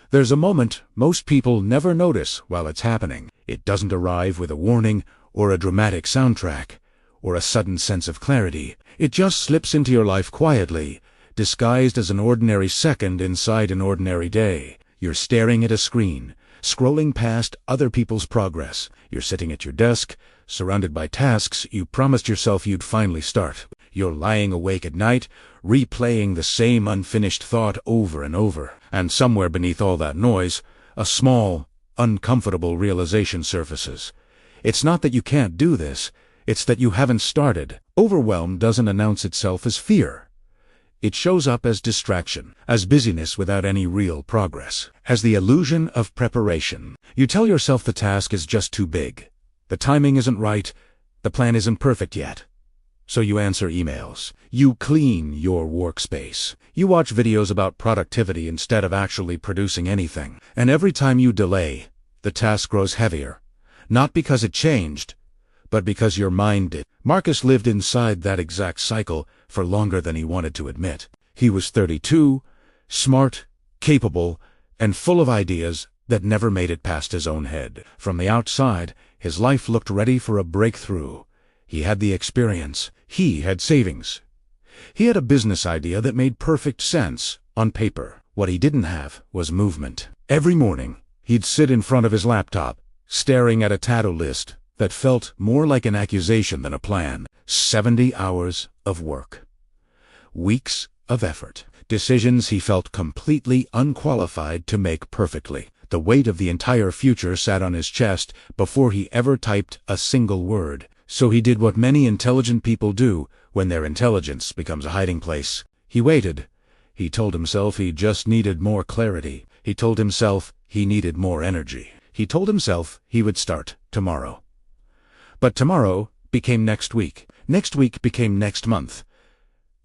There's a moment most people never notice while it's happening. It doesn't arrive with a warning or a dramatic soundtrack or a sudden sense of clarity. It just slips into your life quietly, disguised as an ordinary second inside an ordinary day. You're staring at a screen, scrolling past other people's progress. You're sitting at your desk, surrounded by tasks you promised yourself you'd finally start. You're lying awake at night, replaying the same unfinished thought over and over. And somewhere beneath all that noise, a small, uncomfortable realization surfaces. It's not that you can't do this, it's that you haven't started. Overwhelm doesn't announce itself as fear. It shows up as distraction, as busyness without any real progress, as the illusion of preparation. You tell yourself the task is just too big. The timing isn't right, the plan isn't perfect yet. So you answer emails. You clean your workspace. You watch videos about productivity instead of actually producing anything. And every time you delay, the task grows heavier. Not because it changed, but because your mind did. Marcus lived inside that exact cycle for longer than he wanted to admit. He was 32, smart, capable, and full of ideas that never made it past his own head. From the outside, his life looked ready for a breakthrough. He had the experience. He had savings. He had a business idea that made perfect sense on paper. What he didn't have was movement. Every morning, he'd sit in front of his laptop, staring at a to-do list that felt more like an accusation than a plan. 70 hours of work. Weeks of effort. Decisions he felt completely unqualified to make perfectly. The weight of the entire future sat on his chest before he ever typed a single word. So he did what many intelligent people do when their intelligence becomes a hiding place. He waited. He told himself he just needed more clarity. He told himself he needed more energy. He told himself he would start tomorrow. But tomorrow became next week. Next week became next month.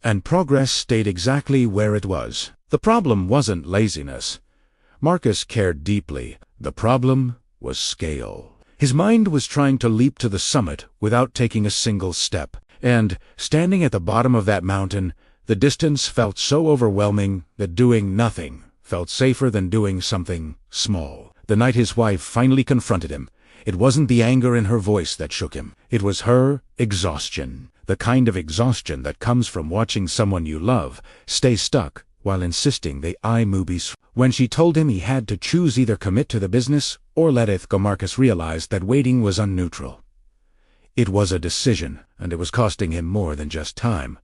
And progress stayed exactly where it was. The problem wasn't laziness. Marcus cared deeply. The problem was scale. His mind was trying to leap to the summit without taking a single step. And, standing at the bottom of that mountain, the distance felt so overwhelming that doing nothing felt safer than doing something small. The night his wife finally confronted him, it wasn't the anger in her voice that shook him. It was her exhaustion. The kind of exhaustion that comes from watching someone you love stay stuck while insisting they eye movies. When she told him he had to choose either commit to the business or let it go, Marcus realized that waiting was unneutral. It was a decision, and it was costing him more than just time.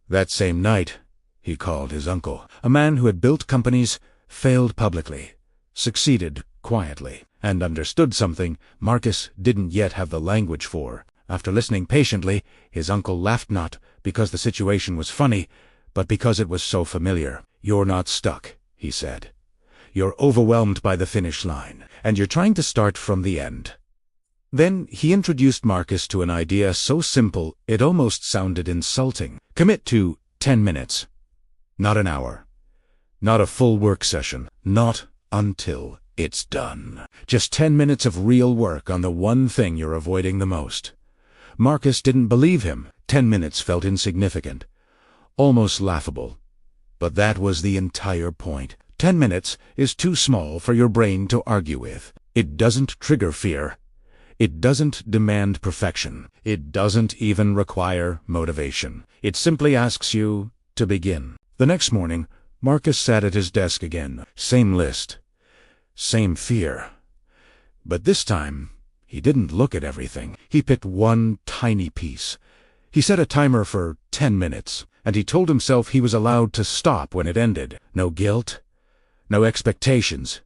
That same night, he called his uncle, a man who had built companies, failed publicly, succeeded quietly, and understood something Marcus didn't yet have the language for. After listening patiently, his uncle laughed, not because the situation was funny, but because it was so familiar. "You're not stuck," he said. "You're overwhelmed by the finish line, and you're trying to start from the end." Then he introduced Marcus to an idea so simple it almost sounded insulting. Commit to 10 minutes. Not an hour. Not a full work session. Not until it's done. Just 10 minutes of real work on the one thing you're avoiding the most. Marcus didn't believe him. 10 minutes felt insignificant, almost laughable. But that was the entire point. 10 minutes is too small for your brain to argue with. It doesn't trigger fear. It doesn't demand perfection. It doesn't even require motivation. It simply asks you to begin. The next morning, Marcus sat at his desk again. Same list. Same fear. But this time, he didn't look at everything. He picked one tiny piece. He set a timer for 10 minutes, and he told himself he was allowed to stop when it ended. No guilt. No expectations.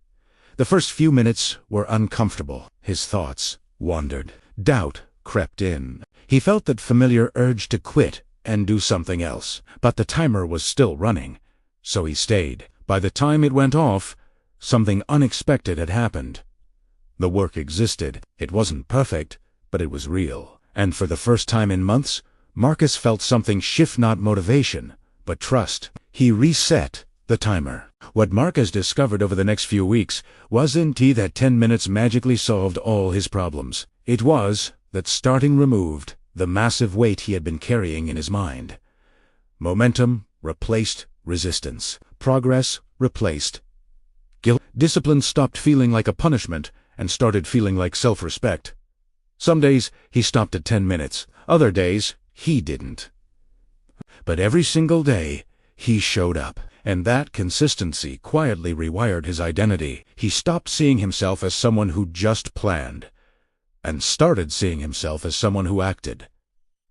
The first few minutes were uncomfortable. His thoughts wandered. Doubt crept in. He felt that familiar urge to quit and do something else. But the timer was still running, so he stayed. By the time it went off, something unexpected had happened. The work existed. It wasn't perfect, but it was real. And for the first time in months, Marcus felt something shift, not motivation, but trust. He reset the timer. What Marcus discovered over the next few weeks wasn't that 10 minutes magically solved all his problems. It was that starting removed the massive weight he had been carrying in his mind. Momentum replaced resistance. Progress replaced guilt. Discipline stopped feeling like a punishment and started feeling like self-respect. Some days he stopped at 10 minutes, other days he didn't. But every single day he showed up, and that consistency quietly rewired his identity. He stopped seeing himself as someone who just planned, and started seeing himself as someone who acted.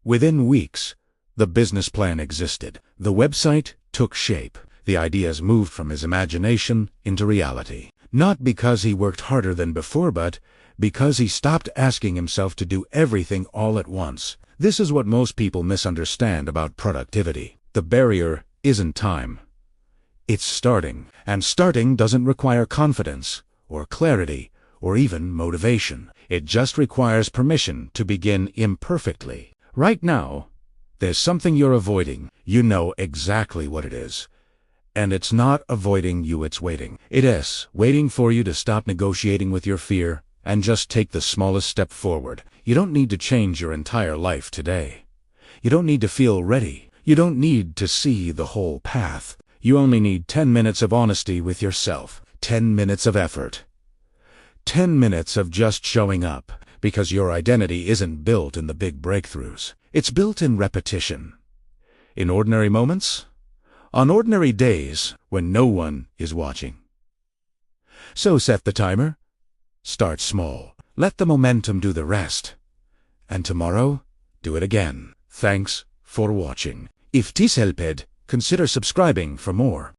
Within weeks, the business plan existed. The website took shape. The ideas moved from his imagination into reality. Not because he worked harder than before, but because he stopped asking himself to do everything all at once. This is what most people misunderstand about productivity. The barrier isn't time. It's starting. And starting doesn't require confidence, or clarity, or even motivation. It just requires permission to begin imperfectly. Right now, there's something you're avoiding. You know exactly what it is. And it's not avoiding you, it's waiting. It is waiting for you to stop negotiating with your fear and just take the smallest step forward. You don't need to change your entire life today. You don't need to feel ready. You don't need to see the whole path. You only need 10 minutes of honesty with yourself. 10 minutes of effort. 10 minutes of just showing up, because your identity isn't built in the big breakthroughs. It's built in repetition. In ordinary moments, on ordinary days when no one is watching. So set the timer. Start small. Let the momentum do the rest. And tomorrow, do it again. Thanks for watching. If this helped, consider subscribing for more.